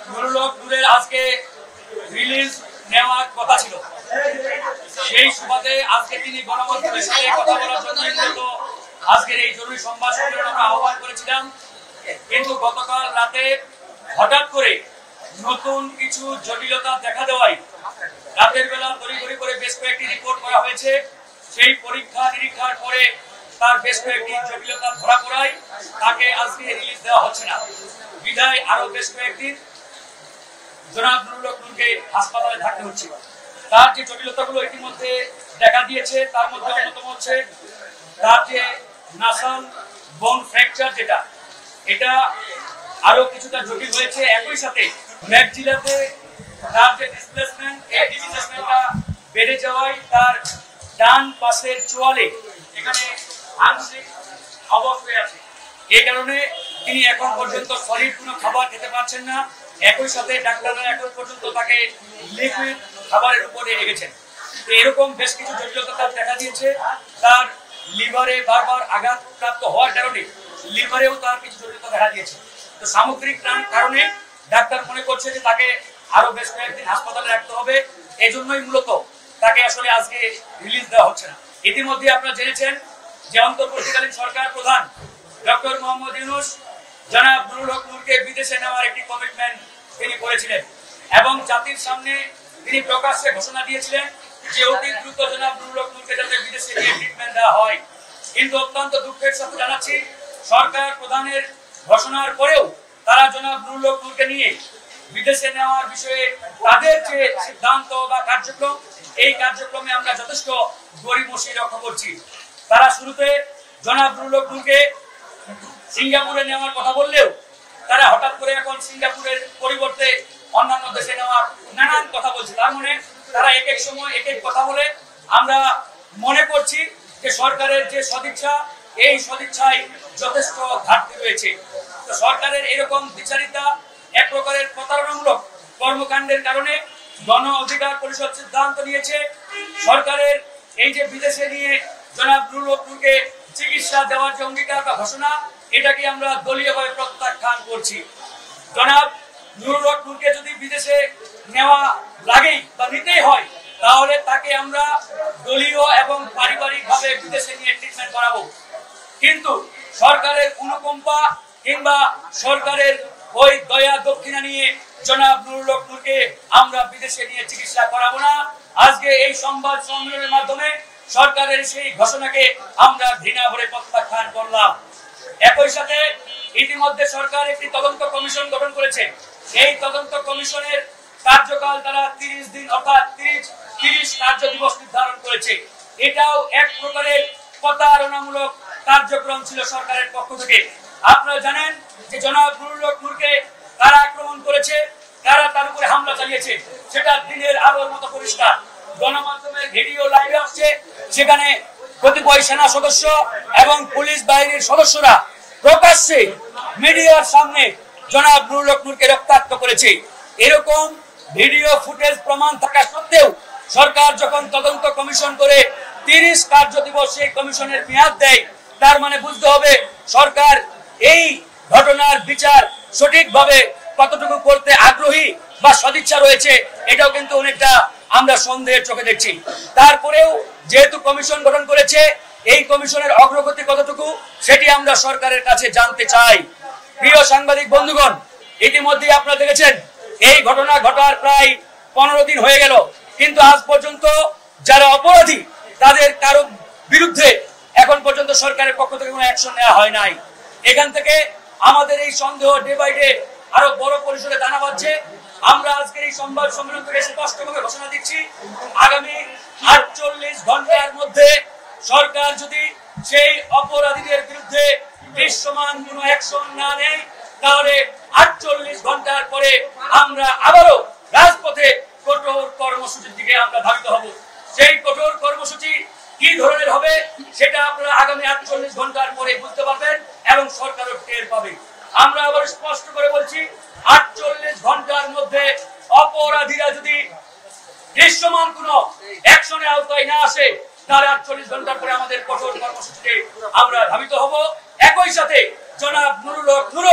নুরুল নূরের আজকে রিলিজ নেওয়ার কথা ছিল, সেই সুবাদে আজকে তিনি গণমাধ্যমের সাথে কথা বলার জন্য মূলত আজকের এই জরুরি সংবাদ সম্মেলন আমরা আহ্বান করেছিলাম। কিন্তু গতকাল রাতে হঠাৎ করে নতুন কিছু জটিলতা দেখা দেওয়ায় রাতের বেলা তড়িঘড়ি করে বেশ কয়েকটি রিপোর্ট করা হয়েছে। সেই পরীক্ষা নিরীক্ষার পরে তার বেশ কয়েকটি জটিলতা ধরা পড়ায় তাকে আজকে রিলিজ দেওয়া হচ্ছে না। বিধায় আরো বেশ কয়েকদিন জনাব নুরুল নূরকে হাসপাতালে থাকতে হচ্ছে। তার যে জটিলতাগুলো ইতিমধ্যে দেখা দিয়েছে তার মধ্যে অন্যতম হচ্ছে তার যে নাসাল বোন ফ্র্যাকচার, যেটা এটা আরো কিছুটা জটিল হয়েছে। একই সাথে ম্যাকজিলাতে তার যে ডিসপ্লেসমেন্ট, এই ডিসপ্লেসমেন্টটা বেড়ে যাওয়ায় তার ডান পাশের চোয়ালে এখানে আংশিক খাবার হয়ে আছে। এই কারণে তিনি এখন পর্যন্ত সলিড কোনো খাবার খেতে পারছেন না। একই সাথে ডাক্তাররা এখন পর্যন্ত তাকে লিকুইড খাবারের উপরে রেখেছেন। এরকম বেশ কিছু জটিলতা তার দেখা দিয়েছে। তার লিভারে বারবার আঘাতপ্রাপ্ত হওয়ার কারণে লিভারেও তার কিছু জটিলতা দেখা দিয়েছে। তো সামগ্রিক কারণে ডাক্তার মনে করছে যে তাকে আরো বেশ কয়েকদিন হাসপাতালে রাখতে হবে। এই জন্যই মূলত তাকে আসলে আজকে রিলিজ দেওয়া হচ্ছে না। ইতিমধ্যে আপনারা জেনেছেন যে অন্তর্বর্তীকালীন সরকার প্রধান ডক্টর মোহাম্মদ ইউনূস জনাব নুরুল নূরকে বিদেশে নেওয়ার একটি কমিটমেন্ট তিনি করেছিলেন এবং জাতির সামনে তিনি প্রকাশ্যে ঘোষণা দিয়েছিলেন যে অতি দ্রুত জনাব নুরুল নূরকে যাতে বিদেশে নিয়ে ট্রিটমেন্ট দেওয়া হয়। কিন্তু অত্যন্ত দুঃখের সাথে জানাচ্ছি, সরকার প্রধানের ঘোষণার পরেও তারা জনাব নুরুল নূরকে নিয়ে বিদেশে নেওয়ার বিষয়ে তাদের যে সিদ্ধান্ত বা কার্যক্রম, এই কার্যক্রমে আমরা যথেষ্ট গড়িমসি লক্ষ্য করছি। তারা শুরুতে জনাব নুরুল নূরকে সিঙ্গাপুরে নেওয়ার কথা বললেও তারা হঠাৎ করে এখন সিঙ্গাপুরের পরিবর্তে অন্যান্য দেশে নেওয়ার নানান কথা বলছে। তার মানে তারা এক এক সময় এক এক কথা বলে। আমরা মনে করছি যে সরকারের যে সদিচ্ছা, এই সদিচ্ছায় যথেষ্ট ঘাটতি রয়েছে। তো সরকারের এরকম বিচারিতা, এক প্রকারের প্রতারণামূলক কর্মকাণ্ডের কারণে গণ অধিকার পরিষদ সিদ্ধান্ত নিয়েছে সরকারের এই যে বিদেশে নিয়ে জনাব নুরুল নূরকে চিকিৎসা দেওয়ার যে অঙ্গীকার বা ঘোষণা, এটাকে আমরা দলীয়ভাবে প্রত্যাখ্যান করছি। জনাব নুরুল নূরকে যদি বিদেশে নেওয়া লাগেই বা নিতেই হয়, তাহলে তাকে আমরা দলীয় এবং পারিবারিকভাবে বিদেশে নিয়ে ট্রিটমেন্ট করাবো। কিন্তু সরকারের অনুকম্পা কিংবা সরকারের ওই দয়া দক্ষিণা নিয়ে জনাব নুরুল নূরকে আমরা বিদেশে নিয়ে চিকিৎসা করাবো না। আজকে এই সংবাদ সম্মেলনের মাধ্যমে সরকারের সেই ঘোষণাকে আমরা ঘৃণা ভরে প্রত্যাখ্যান করলাম। একই সাথে ইতিমধ্যে সরকার একটি তদন্ত কমিশন গঠন করেছে। এই তদন্ত কমিশনের কার্যকাল তারা 30 দিন অর্থাৎ 30 কার্য দিবস নির্ধারণ করেছে। এটাও এক প্রকারের প্রতারণামূলক কার্যক্রম ছিল সরকারের পক্ষ থেকে। আপনারা জানেন যে জনাব নুরুল নূরকে কারা আক্রমণ করেছে, কারা তার উপরে হামলা চালিয়েছে, সেটা দিনের আলোর মতো পরিষ্কার। গণমাধ্যমের ভিডিও লাইভে আসছে, সেখানে কতিপয় সেনা সদস্য এবং পুলিশ বাহিনীর সদস্যরা প্রকাশ্যে মিডিয়ার সামনে জনাব নুরুল নূরকে রক্তাক্ত করেছে। এরকম ভিডিও ফুটেজ প্রমাণ থাকা সত্ত্বেও সরকার যখন তদন্ত কমিশন করে 30 কার্য দিবস সেই কমিশনের মেয়াদ দেয়, তার মানে বুঝতে হবে সরকার এই ঘটনার বিচার সঠিকভাবে কতটুকু করতে আগ্রহী বা সদিচ্ছা রয়েছে, এটাও কিন্তু অনেকটা আমরা সন্দেহের চোখে দেখছি। তারপরেও যেহেতু কমিশন গঠন করেছে, এই কমিশনের অগ্রগতি কতটুকু সেটি আমরা সরকারের কাছে জানতে চাই। প্রিয় সাংবাদিক বন্ধুগণ, ইতিমধ্যে আপনারা দেখেছেন এই ঘটনা ঘটার প্রায় 15 দিন হয়ে গেল, কিন্তু আজ পর্যন্ত যারা অপরাধী তাদের কারো বিরুদ্ধে এখন পর্যন্ত সরকারের পক্ষ থেকে কোনো অ্যাকশন নেওয়া হয় নাই। এখান থেকে আমাদের এই সন্দেহ ডে বাই ডে আরো বড় পরিসরে দানা বাঁধছে। আমরা আজকের এই সংবাদ সম্মেলন থেকে স্পষ্টভাবে ঘোষণা দিচ্ছি, আগামী 48 ঘন্টার মধ্যে সরকার যদি সেই অপরাধীদের বিরুদ্ধে দৃশ্যমান কোনো অ্যাকশন না নেয়, তাহলে 48 ঘন্টার পরে আমরা আবারও রাজপথে কঠোর কর্মসূচির দিকে আমরা ধাবিত হব। সেই কঠোর কর্মসূচি কি ধরনের হবে সেটা আপনারা আগামী 48 ঘন্টার পরে বুঝতে পারবেন এবং সরকারও টের পাবে। আমরা আবার স্পষ্ট করে বলছি, 48 ঘন্টার মধ্যে অপরাধীরা যদি দৃশ্যমান কোনো অ্যাকশনে আওতায় না আসে, তাহলে 48 ঘন্টার পরে আমাদের কঠোর কর্মসূচিতে আমরা ধাবিত হব। একই সাথে জনাব নুরুল নূর